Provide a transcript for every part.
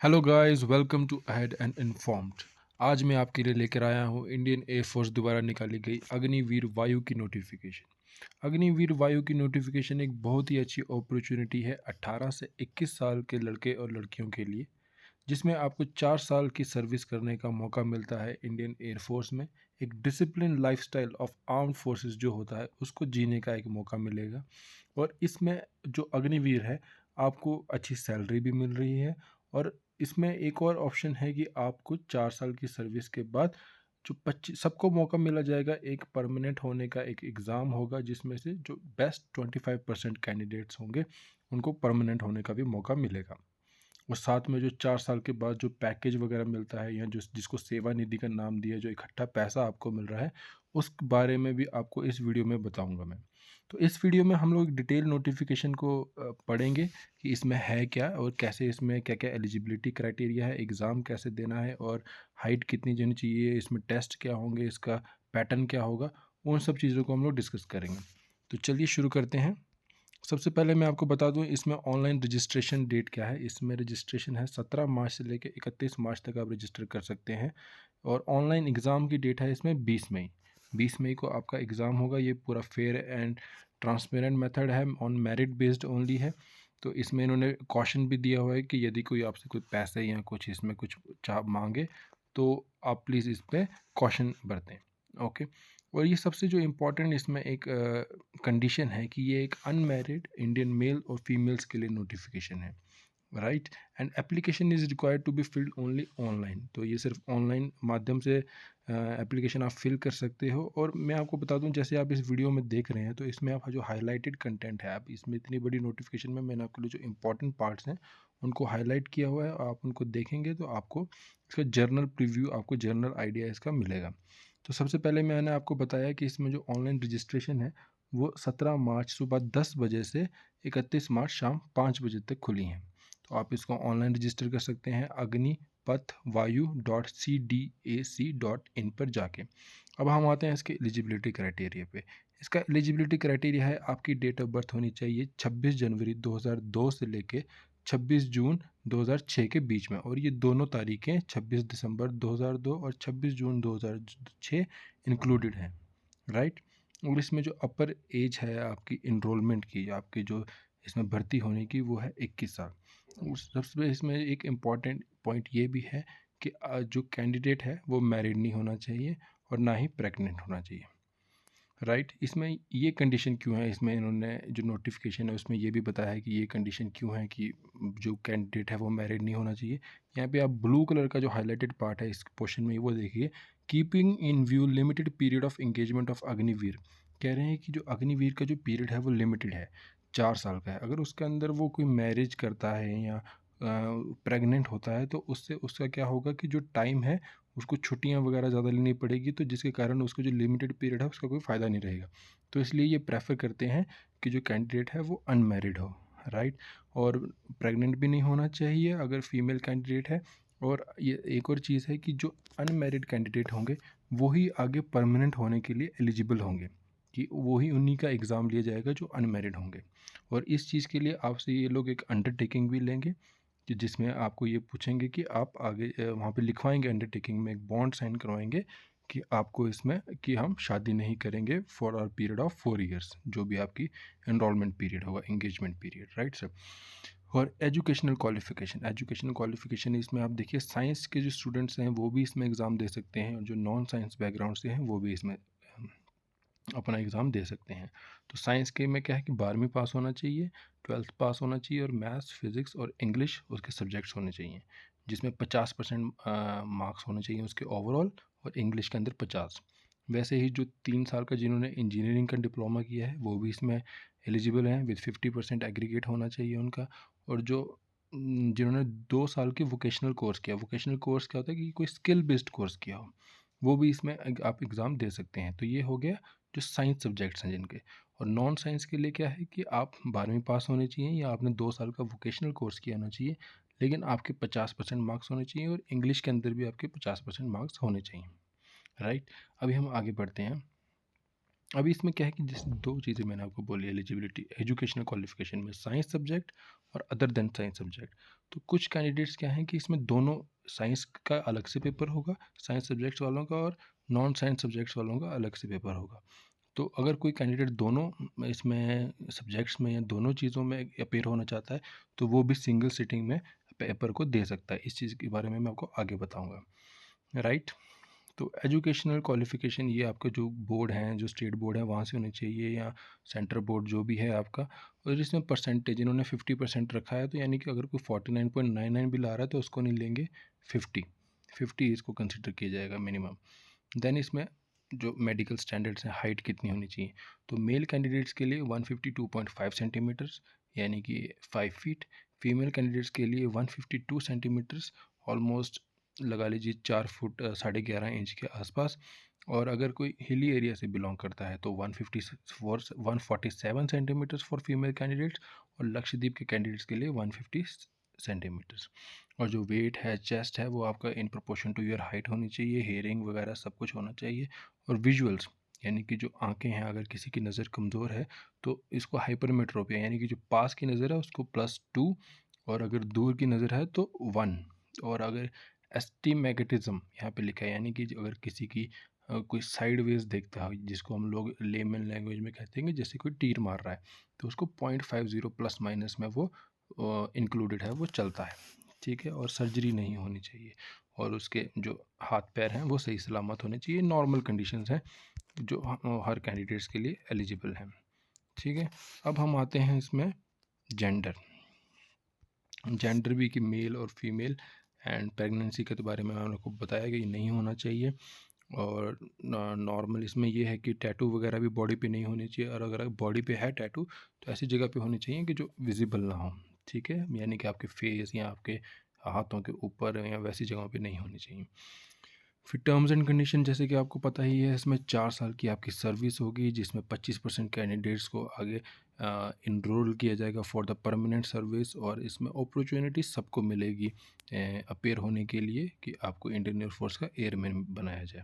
Hello guys, welcome to ahead and informed. आज मैं आपके लिए लेकर आया हूँ इंडियन एयरफोर्स द्वारा निकाली गई अग्निवीर वायु की नोटिफिकेशन। अग्निवीर वायु की नोटिफिकेशन एक बहुत ही अच्छी अपॉर्चुनिटी है 18 से 21 साल के लड़के और लड़कियों के लिए, जिसमें आपको 4 साल की सर्विस करने का मौका मिलता है इंडियन एयरफोर्स में। एक discipline lifestyle of armed forces जो होता है उसको जीने का एक मौका मिलेगा। और इसमें जो अग्निवीर है, आपको अच्छी सैलरी भी मिल रही है। और इसमें एक और ऑप्शन है कि आपको 4 साल की सर्विस के बाद जो 25 सबको मौका मिला जाएगा, एक परमानेंट होने का एक एग्ज़ाम होगा, जिसमें से जो बेस्ट 25% कैंडिडेट्स होंगे उनको परमानेंट होने का भी मौका मिलेगा। और साथ में जो 4 साल के बाद जो पैकेज वगैरह मिलता है, या जो जिसको सेवा निधि का नाम दिया, जो इकट्ठा पैसा आपको मिल रहा है, उस बारे में भी आपको इस वीडियो में बताऊंगा मैं। तो इस वीडियो में हम लोग डिटेल नोटिफिकेशन को पढ़ेंगे कि इसमें है क्या और कैसे, इसमें क्या क्या एलिजिबिलिटी क्राइटेरिया है, एग्ज़ाम कैसे देना है, और हाइट कितनी होनी चाहिए, इसमें टेस्ट क्या होंगे, इसका पैटर्न क्या होगा, उन सब चीज़ों को हम लोग डिस्कस करेंगे। तो चलिए शुरू करते हैं। सबसे पहले मैं आपको बता दूं, इसमें ऑनलाइन रजिस्ट्रेशन डेट क्या है। इसमें रजिस्ट्रेशन है 17 मार्च से लेकर 31 मार्च तक आप रजिस्टर कर सकते हैं। और ऑनलाइन एग्ज़ाम की डेट है इसमें 20 मई। 20 मई को आपका एग्ज़ाम होगा। ये पूरा फेयर एंड ट्रांसपेरेंट मेथड है, ऑन मेरिट बेस्ड ओनली है। तो इसमें इन्होंने कॉशन भी दिया हुआ है कि यदि कोई आपसे कोई पैसे या कुछ इसमें कुछ चाह मांगे तो आप प्लीज़ इस पर कॉशन बरतें। ओके। और ये सबसे जो इम्पोर्टेंट इसमें एक कंडीशन है कि ये एक अनमैरिड इंडियन मेल और फीमेल्स के लिए नोटिफिकेशन है, right. And application is required to be filled only online. तो ये सिर्फ ऑनलाइन माध्यम से एप्लीकेशन आप फिल कर सकते हो। और मैं आपको बता दूं, जैसे आप इस वीडियो में देख रहे हैं, तो इसमें आप जो हाईलाइटेड कंटेंट है, आप इसमें इतनी बड़ी नोटिफिकेशन में मैंने आपके लिए जो इंपॉर्टेंट पार्ट्स हैं उनको हाईलाइट किया हुआ है। आप उनको देखेंगे तो आपको इसका जर्नल प्रीव्यू, आपको जर्नल आइडिया इसका मिलेगा। तो सबसे पहले मैंने आपको बताया कि इसमें जो ऑनलाइन रजिस्ट्रेशन है वो 17 मार्च सुबह 10 बजे से 31 मार्च शाम 5 बजे तक खुली हैं। तो आप इसको ऑनलाइन रजिस्टर कर सकते हैं अग्निपथवायु.cdac.in पर जाके। अब हम आते हैं इसके एलिजिबिलिटी क्राइटेरिया पे। इसका एलिजिबिलिटी क्राइटेरिया है, आपकी डेट ऑफ बर्थ होनी चाहिए 26 जनवरी 2002 से लेके 26 जून 2006 के बीच में। और ये दोनों तारीखें 26 दिसंबर 2002 और 26 जून 2006 इंक्लूडेड हैं, राइट। और इसमें जो अपर एज है आपकी इनरोलमेंट की, आपकी जो इसमें भर्ती होने की, वो है 21 साल। सबसे इसमें एक इम्पॉर्टेंट पॉइंट ये भी है कि जो कैंडिडेट है वो मैरिड नहीं होना चाहिए और ना ही प्रेग्नेंट होना चाहिए, राइट। इसमें ये कंडीशन क्यों है, इसमें इन्होंने जो नोटिफिकेशन है उसमें ये भी बताया है कि ये कंडीशन क्यों है कि जो कैंडिडेट है वो मैरिड नहीं होना चाहिए। यहाँ पे आप ब्लू कलर का जो हाईलाइटेड पार्ट है इस पोर्शन में, वो देखिए, keeping in view limited period of engagement of Agniveer. कह रहे हैं कि जो अग्निवीर का जो पीरियड है वो लिमिटेड है, 4 साल का है। अगर उसके अंदर वो कोई मैरिज करता है या प्रेग्नेंट होता है तो उससे उसका क्या होगा कि जो टाइम है उसको छुट्टियां वगैरह ज़्यादा लेनी पड़ेगी, तो जिसके कारण उसका जो लिमिटेड पीरियड है उसका कोई फ़ायदा नहीं रहेगा। तो इसलिए ये प्रेफर करते हैं कि जो कैंडिडेट है वो अनमैरिड हो, राइट। और प्रेग्नेंट भी नहीं होना चाहिए अगर फीमेल कैंडिडेट है। और ये एक और चीज़ है कि जो अनमैरिड कैंडिडेट होंगे वही आगे परमानेंट होने के लिए एलिजिबल होंगे, कि वही उन्हीं का एग्ज़ाम लिया जाएगा जो अनमैरिड होंगे। और इस चीज़ के लिए आपसे ये लोग एक अंडरटेकिंग भी लेंगे, कि जिसमें आपको ये पूछेंगे कि आप आगे वहाँ पे लिखवाएंगे, अंडरटेकिंग में एक बॉन्ड साइन करवाएंगे कि आपको इसमें कि हम शादी नहीं करेंगे for our period of 4 years, जो भी आपकी एनरोलमेंट पीरियड होगा, एंगेजमेंट पीरियड, राइट सर। और एजुकेशनल क्वालिफिकेशन इसमें आप देखिए, साइंस के जो स्टूडेंट्स हैं वो भी इसमें एग्ज़ाम दे सकते हैं, और जो नॉन साइंस बैकग्राउंड से हैं वो भी इसमें अपना एग्ज़ाम दे सकते हैं। तो साइंस के में क्या है कि 12वीं पास होना चाहिए, 12th पास होना चाहिए, और मैथ्स, फिज़िक्स और इंग्लिश उसके सब्जेक्ट्स होने चाहिए, जिसमें 50% मार्क्स होने चाहिए उसके ओवरऑल, और इंग्लिश के अंदर 50। वैसे ही जो 3 साल का जिन्होंने इंजीनियरिंग का डिप्लोमा किया है वो भी इसमें एलिजिबल हैं, विद 50% एग्रीगेट होना चाहिए उनका। और जो जिन्होंने 2 साल के वोकेशनल कोर्स किया, वोकेशनल कोर्स क्या होता है कि कोई स्किल बेस्ड कोर्स किया हो, वो भी इसमें आप एग्ज़ाम दे सकते हैं। तो ये हो गया जो साइंस सब्जेक्ट्स हैं जिनके। और नॉन साइंस के लिए क्या है कि आप 12वीं पास होने चाहिए, या आपने 2 साल का वोकेशनल कोर्स किया होना चाहिए, लेकिन आपके 50% मार्क्स होने चाहिए, और इंग्लिश के अंदर भी आपके 50% मार्क्स होने चाहिए, राइट। अभी हम आगे बढ़ते हैं। अभी इसमें क्या है कि जिस दो चीज़ें मैंने आपको बोली, एलिजिबिलिटी, एजुकेशनल क्वालिफिकेशन में साइंस सब्जेक्ट और अदर देन साइंस सब्जेक्ट। तो कुछ कैंडिडेट्स क्या हैं कि इसमें दोनों साइंस का अलग से पेपर होगा, साइंस सब्जेक्ट्स वालों का, और नॉन साइंस सब्जेक्ट्स वालों का अलग से पेपर होगा। तो अगर कोई कैंडिडेट दोनों इसमें सब्जेक्ट्स में या दोनों चीज़ों में अपेयर होना चाहता है तो वो भी सिंगल सिटिंग में पेपर को दे सकता है। इस चीज़ के बारे में मैं आपको आगे बताऊंगा, राइट। तो एजुकेशनल क्वालिफिकेशन ये आपके जो बोर्ड हैं, जो स्टेट बोर्ड है वहाँ से होने चाहिए, या सेंटर बोर्ड जो भी है आपका। और इसमें परसेंटेज इन्होंने 50% रखा है, तो यानी कि अगर कोई 49.99 भी ला रहा है तो उसको नहीं लेंगे, 50 इसको कंसिडर किया जाएगा मिनिमम। देन इसमें जो मेडिकल स्टैंडर्ड्स हैं, हाइट कितनी होनी चाहिए, तो मेल कैंडिडेट्स के लिए 152.5 सेंटीमीटर्स यानी कि 5 फीट, फीमेल कैंडिडेट्स के लिए 152 सेंटीमीटर्स, ऑलमोस्ट लगा लीजिए 4 फुट 11.5 इंच के आसपास। और अगर कोई हिली एरिया से बिलोंग करता है तो 147 सेंटीमीटर्स फॉर फीमेल कैंडिडेट्स, और लक्षद्वीप के कैंडिडेट्स के लिए 150 सेंटीमीटर्स। और जो वेट है, चेस्ट है, वो आपका in proportion to your height होनी चाहिए, हेयरिंग वगैरह सब कुछ होना चाहिए। और विजुअल्स यानी कि जो आंखें हैं, अगर किसी की नज़र कमज़ोर है तो इसको हाइपरमेट्रोपिया यानी कि जो पास की नज़र है उसको +2, और अगर दूर की नज़र है तो 1। और अगर एस्टिमेगेटिज्म यहाँ पे लिखा है, यानी कि अगर किसी की कोई साइडवेज देखता है, जिसको हम लोग लेमन लैंग्वेज में कहते हैं कि जैसे कोई तीर मार रहा है, तो उसको 0.50 प्लस माइनस में वो इंक्लूडेड है, वो चलता है, ठीक है। और सर्जरी नहीं होनी चाहिए, और उसके जो हाथ पैर हैं वो सही सलामत होने चाहिए। नॉर्मल कंडीशंस हैं जो हर कैंडिडेट्स के लिए एलिजिबल हैं, ठीक है। अब हम आते हैं इसमें जेंडर जेंडर भी कि मेल और फीमेल, एंड प्रेगनेंसी के बारे में मैंने आपको बताया कि ये नहीं होना चाहिए। और नॉर्मल इसमें ये है कि टैटू वगैरह भी बॉडी पे नहीं होनी चाहिए, और अगर बॉडी पे है टैटू तो ऐसी जगह पे होनी चाहिए कि जो विजिबल ना हो, ठीक है, यानी कि आपके फेस या आपके हाथों के ऊपर या वैसी जगहों पे नहीं होनी चाहिए। फिर टर्म्स एंड कंडीशन जैसे कि आपको पता ही है, इसमें 4 साल की आपकी सर्विस होगी, जिसमें 25% कैंडिडेट्स को आगे इनरोल किया जाएगा फॉर द परमानेंट सर्विस। और इसमें अपॉर्चुनिटी सबको मिलेगी अपेयर होने के लिए कि आपको इंडियन एयरफोर्स का एयरमैन बनाया जाए।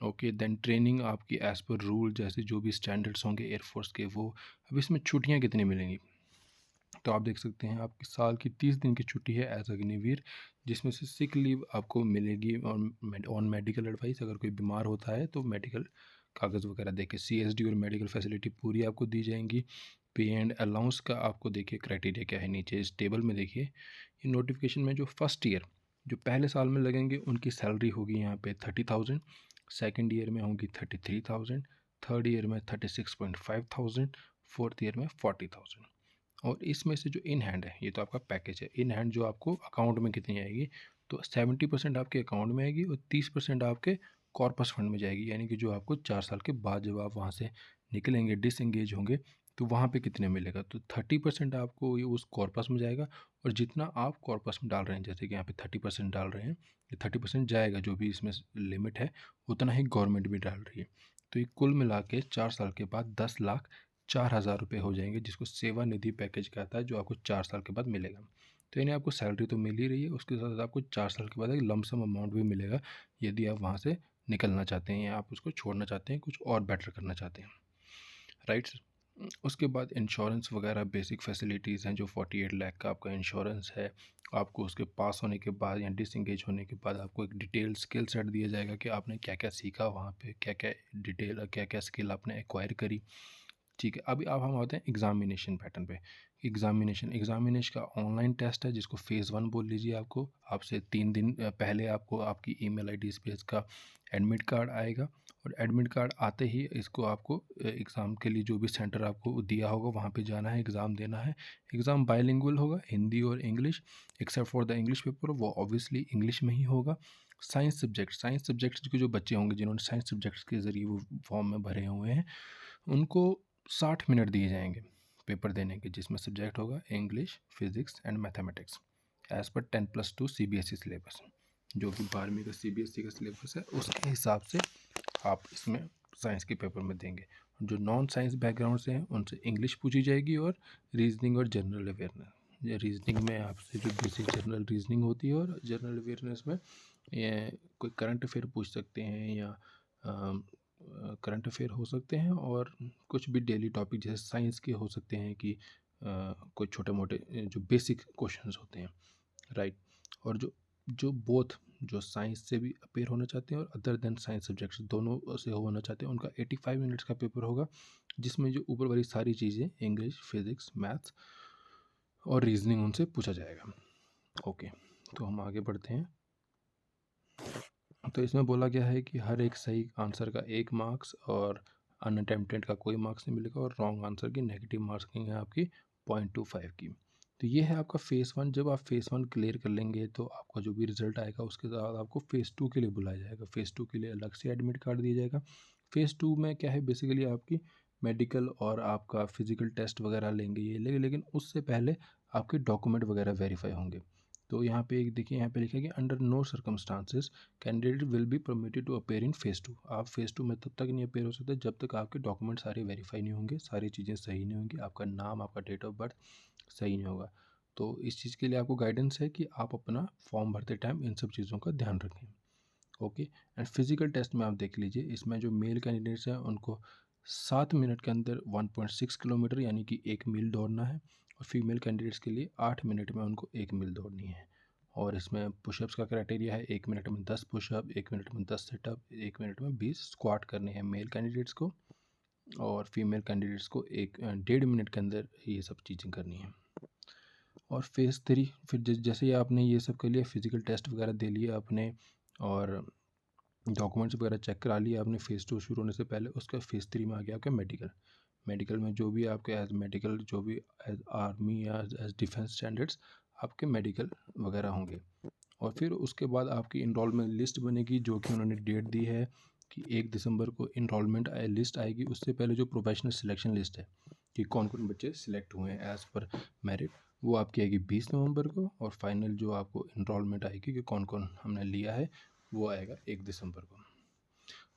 ओके, देन ट्रेनिंग आपकी एज़ पर रूल, जैसे जो भी स्टैंडर्ड्स होंगे एयरफोर्स के वो। अब इसमें छुट्टियाँ कितनी मिलेंगी, तो आप देख सकते हैं आपकी साल की 30 दिन की छुट्टी है एज अग्निवीर, जिसमें से सिक लीव आपको मिलेगी ऑन मेडिकल एडवाइस। अगर कोई बीमार होता है तो मेडिकल कागज़ वगैरह देके CSD और मेडिकल फैसिलिटी पूरी आपको दी जाएंगी। पे एंड अलाउंस का आपको देखिए क्राइटेरिया क्या है, नीचे इस टेबल में देखिए। ये नोटिफिकेशन में जो फर्स्ट ईयर जो पहले साल में लगेंगे उनकी सैलरी होगी यहाँ पे 30,000, सेकेंड ईयर में होगी 33,000, थर्ड ईयर में 36,500, फोर्थ ईयर में 40,000। और इसमें से जो इन हैंड है, ये तो आपका पैकेज है, इन हैंड जो आपको अकाउंट में कितनी आएगी, तो 70% आपके अकाउंट में आएगी और 30% आपके कॉर्पस फंड में जाएगी, यानी कि जो आपको 4 साल के बाद जब आप वहाँ से निकलेंगे, डिसएंगेज होंगे, तो वहाँ पे कितने मिलेगा, तो 30% आपको ये उस कॉर्पस में जाएगा। और जितना आप कॉर्पस में डाल रहे हैं, जैसे कि यहाँ पे 30% डाल रहे हैं, ये 30% जाएगा, जो भी इसमें लिमिट है उतना ही गवर्नमेंट भी डाल रही है। तो ये कुल मिला के 4 साल के बाद 10,04,000 रुपये हो जाएंगे, जिसको सेवानिधि पैकेज कहता है, जो आपको 4 साल के बाद मिलेगा। तो यानी आपको सैलरी तो मिल ही रही है, उसके साथ साथ आपको 4 साल के बाद एक लमसम अमाउंट भी मिलेगा, यदि आप वहाँ से निकलना चाहते हैं या आप उसको छोड़ना चाहते हैं, कुछ और बेटर करना चाहते हैं, राइट। उसके बाद इंश्योरेंस वगैरह बेसिक फैसिलिटीज़ हैं, जो 48 लाख का आपका इंश्योरेंस है। आपको उसके पास होने के बाद या डिसएंगेज होने के बाद आपको एक डिटेल स्किल सेट दिया जाएगा कि आपने क्या क्या सीखा वहाँ पे, क्या क्या डिटेल, क्या क्या स्किल आपने एक्वायर करी, ठीक है। अभी अब हम आते हैं एग्जामिनेशन पैटर्न पे। एग्जामिनेशन का ऑनलाइन टेस्ट है, जिसको फ़ेज़ 1 बोल लीजिए। आपको आपसे 3 दिन पहले आपको आपकी ईमेल आईडी पे इसका एडमिट कार्ड आएगा, और एडमिट कार्ड आते ही इसको आपको एग्ज़ाम के लिए जो भी सेंटर आपको दिया होगा वहाँ पे जाना है, एग्ज़ाम देना है। एग्ज़ाम बाइलिंगुअल होगा, हिंदी और English, except for the English paper, वो ऑब्वियसली इंग्लिश में ही होगा। साइंस सब्जेक्ट्स के जो बच्चे होंगे जिन्होंने साइंस सब्जेक्ट्स के ज़रिए वो फॉर्म में भरे हुए हैं, उनको 60 मिनट दिए जाएंगे पेपर देने के, जिसमें सब्जेक्ट होगा English, physics and mathematics, as per 10+2 CBSE syllabus. जो कि 12वीं का CBSE का सिलेबस है, उसके हिसाब से आप इसमें साइंस के पेपर में देंगे। जो नॉन साइंस बैकग्राउंड से हैं उनसे इंग्लिश पूछी जाएगी, और रीजनिंग और जनरल अवेयरनेस। रीजनिंग में आपसे जो बेसिक जनरल रीजनिंग होती है, और जनरल अवेयरनेस में ये कोई करंट अफेयर पूछ सकते हैं, या करंट अफेयर हो सकते हैं, और कुछ भी डेली टॉपिक जैसे साइंस के हो सकते हैं कि कोई छोटे मोटे जो बेसिक क्वेश्चंस होते हैं, राइट। और जो जो बोथ जो साइंस से भी अपेयर होना चाहते हैं और अदर देन साइंस सब्जेक्ट्स दोनों से होना चाहते हैं, उनका 85 मिनट्स का पेपर होगा, जिसमें जो ऊपर वाली सारी चीज़ें इंग्लिश, फिजिक्स, मैथ्स और रीजनिंग उनसे पूछा जाएगा। ओके, तो हम आगे बढ़ते हैं। तो इसमें बोला गया है कि हर एक सही आंसर का 1 मार्क्स और अनअटेम्प्टेड का कोई मार्क्स नहीं मिलेगा, और रॉन्ग आंसर की नेगेटिव मार्किंग है आपकी 0.25 की। तो ये है आपका फेज़ 1। जब आप फेज़ 1 क्लियर कर लेंगे तो आपका जो भी रिजल्ट आएगा उसके बाद आपको फेज़ 2 के लिए बुलाया जाएगा। फेज़ 2 के लिए अलग से एडमिट कार्ड दिया जाएगा। फेज़ 2 में क्या है, बेसिकली आपकी मेडिकल और आपका फिजिकल टेस्ट वगैरह लेंगे, ये लेंगे, लेकिन उससे पहले आपके डॉक्यूमेंट वगैरह वेरीफाई होंगे। तो यहाँ पे एक देखिए, यहाँ पे लिखा है कि under no circumstances candidate will be permitted to appear in phase 2। आप फेज़ 2 में तब तक नहीं अपेयर हो सकते जब तक आपके डॉक्यूमेंट सारे वेरीफाई नहीं होंगे, सारी चीज़ें सही नहीं होंगी, आपका नाम, आपका डेट ऑफ बर्थ सही नहीं होगा। तो इस चीज़ के लिए आपको गाइडेंस है कि आप अपना फॉर्म भरते टाइम इन सब चीज़ों का ध्यान रखें। ओके। एंड फिजिकल टेस्ट में आप देख लीजिए, इसमें जो मेल कैंडिडेट्स हैं उनको 7 मिनट के अंदर 1.6 किलोमीटर यानी कि 1 मील दौड़ना है, और फीमेल कैंडिडेट्स के लिए 8 मिनट में उनको 1 मील दौड़नी है। और इसमें पुशअप्स का क्राइटेरिया है 1 मिनट में 10 पुशअप, 1 मिनट में 10 सेटअप, 1 मिनट में 20 स्क्वाट करने हैं मेल कैंडिडेट्स को, और फीमेल कैंडिडेट्स को 1.5 मिनट के अंदर ये सब चीज़ें करनी है। और फेज़ 3 फिर जैसे ही आपने ये सब कर लिया, फिजिकल टेस्ट वगैरह दे लिए आपने और डॉक्यूमेंट्स वगैरह चेक करा लिए आपने फेज़ 2 शुरू होने से पहले, उसका फेज़ 3 में आ गया आपका मेडिकल। मेडिकल में जो भी आपके एज मेडिकल, जो भी एज आर्मी या एज डिफेंस स्टैंडर्ड्स आपके मेडिकल वगैरह होंगे। और फिर उसके बाद आपकी इनरोलमेंट लिस्ट बनेगी, जो कि उन्होंने डेट दी है कि 1 दिसंबर को इनरोलमेंट लिस्ट आएगी। उससे पहले जो प्रोफेशनल सिलेक्शन लिस्ट है कि कौन कौन बच्चे सिलेक्ट हुए हैं एज़ पर मेरिट, वो आपकी आएगी 20 नवंबर को। और फाइनल जो आपको इनरोलमेंट आएगी कि कौन कौन हमने लिया है, वो आएगा 1 दिसंबर को।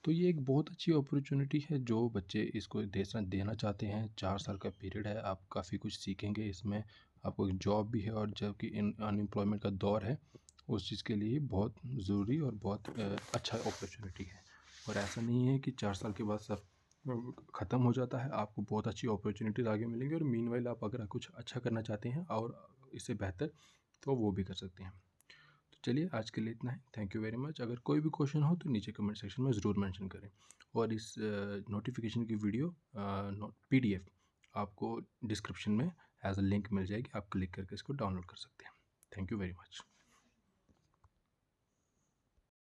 तो ये एक बहुत अच्छी अपॉर्चुनिटी है जो बच्चे इसको देना चाहते हैं। 4 साल का पीरियड है, आप काफ़ी कुछ सीखेंगे इसमें, आपको एक जॉब भी है, और जबकि अनएम्प्लॉयमेंट का दौर है, उस चीज़ के लिए बहुत ज़रूरी और बहुत अच्छा अपॉर्चुनिटी है। और ऐसा नहीं है कि 4 साल के बाद सब ख़त्म हो जाता है, आपको बहुत अच्छी अपॉर्चुनिटीज़ आगे मिलेंगी, और मीनवाइल आप अगर कुछ अच्छा करना चाहते हैं और इससे बेहतर, तो वो भी कर सकते हैं। तो चलिए, आज के लिए इतना ही। Thank you very much. अगर कोई भी क्वेश्चन हो तो नीचे कमेंट सेक्शन में ज़रूर मेंशन करें, और इस नोटिफिकेशन की वीडियो PDF आपको डिस्क्रिप्शन में एज अ लिंक मिल जाएगी, आप क्लिक करके इसको डाउनलोड कर सकते हैं। Thank you very much.